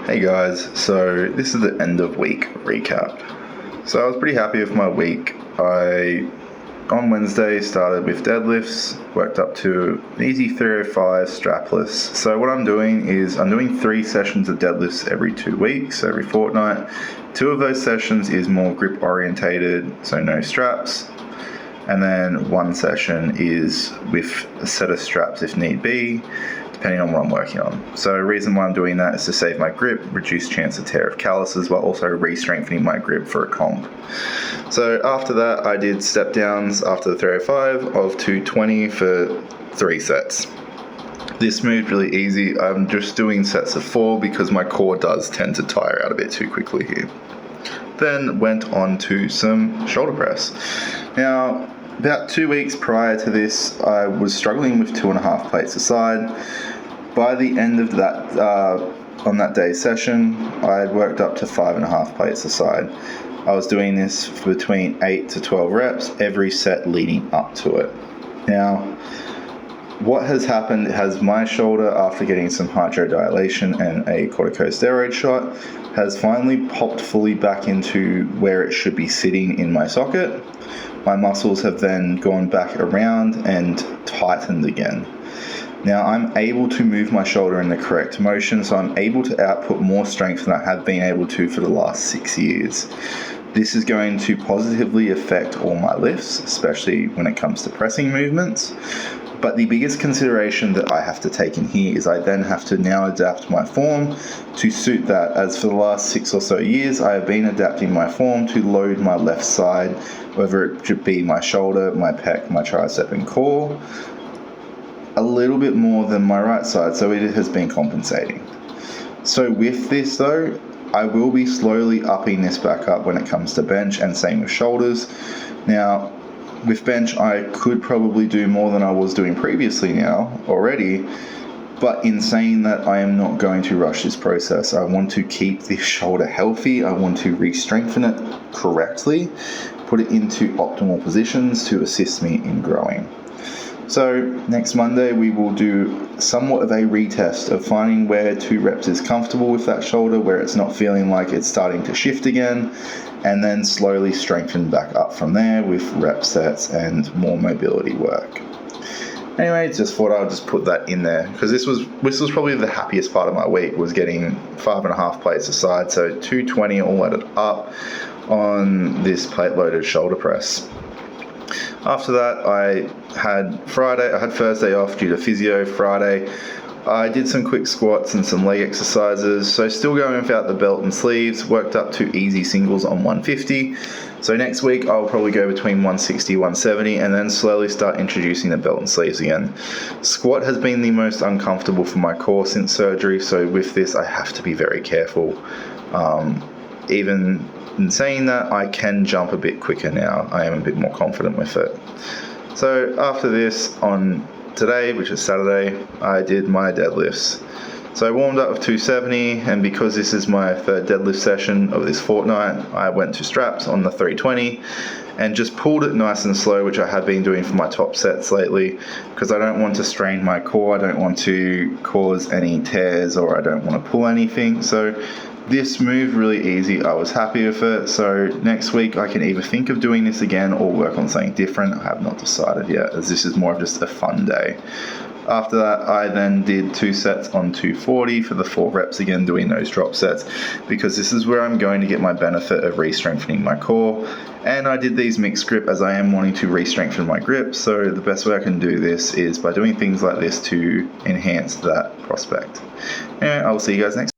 Hey guys, so this is the end of week recap. So I was pretty happy with my week. On Wednesday, started with deadlifts, worked up to an easy 305 strapless. So what I'm doing is I'm doing 3 sessions of deadlifts every 2 weeks, every fortnight. 2 of those sessions is more grip orientated, so no straps. And then 1 session is with a set of straps if need be, depending on what I'm working on. So the reason why I'm doing that is to save my grip, reduce chance of tear of calluses, while also re-strengthening my grip for a comp. So after that, I did step downs after the 305 of 220 for 3 sets. This moved really easy. I'm just doing sets of 4 because my core does tend to tire out a bit too quickly here. Then went on to some shoulder press. Now, about 2 weeks prior to this, I was struggling with 2.5 plates a side. By the end of that, on that day's session, I had worked up to 5.5 plates a side. I was doing this for between 8 to 12 reps, every set leading up to it. Now, what has happened has my shoulder, after getting some hydrodilation and a corticosteroid shot, has finally popped fully back into where it should be sitting in my socket. My muscles have then gone back around and tightened again. Now I'm able to move my shoulder in the correct motion, so I'm able to output more strength than I have been able to for the last 6 years. This is going to positively affect all my lifts, especially when it comes to pressing movements. But the biggest consideration that I have to take in here is I then have to now adapt my form to suit that, as for the last 6 or so years I have been adapting my form to load my left side, whether it should be my shoulder, my pec, my tricep and core, a little bit more than my right side, so it has been compensating. So with this though, I will be slowly upping this back up when it comes to bench, and same with shoulders. Now, with bench, I could probably do more than I was doing previously now already, but in saying that, I am not going to rush this process. I want to keep this shoulder healthy. I want to re-strengthen it correctly, put it into optimal positions to assist me in growing. So next Monday we will do somewhat of a retest of finding where 2 reps is comfortable with that shoulder, where it's not feeling like it's starting to shift again, and then slowly strengthen back up from there with rep sets and more mobility work. Anyway, just thought I'd just put that in there because this was probably the happiest part of my week, was getting 5.5 plates aside, so 220 all added up on this plate loaded shoulder press. After that, I had Thursday off due to physio. Friday, I did some quick squats and some leg exercises. So still going without the belt and sleeves, worked up to easy singles on 150. So next week, I'll probably go between 160, 170, and then slowly start introducing the belt and sleeves again. Squat has been the most uncomfortable for my core since surgery. So with this, I have to be very careful. Even in saying that, I can jump a bit quicker now. I am a bit more confident with it. So after this, on today, which is Saturday, I did my deadlifts. So I warmed up with 270, and because this is my 3rd deadlift session of this fortnight, I went to straps on the 320 and just pulled it nice and slow, which I have been doing for my top sets lately, because I don't want to strain my core, I don't want to cause any tears, or I don't want to pull anything. So this moved really easy. I was happy with it. So next week I can either think of doing this again or work on something different. I have not decided yet, as this is more of just a fun day. After that, I then did 2 sets on 240 for the 4 reps again, doing those drop sets, because this is where I'm going to get my benefit of re-strengthening my core. And I did these mixed grip as I am wanting to re-strengthen my grip. So the best way I can do this is by doing things like this to enhance that prospect. Anyway, I will see you guys next time.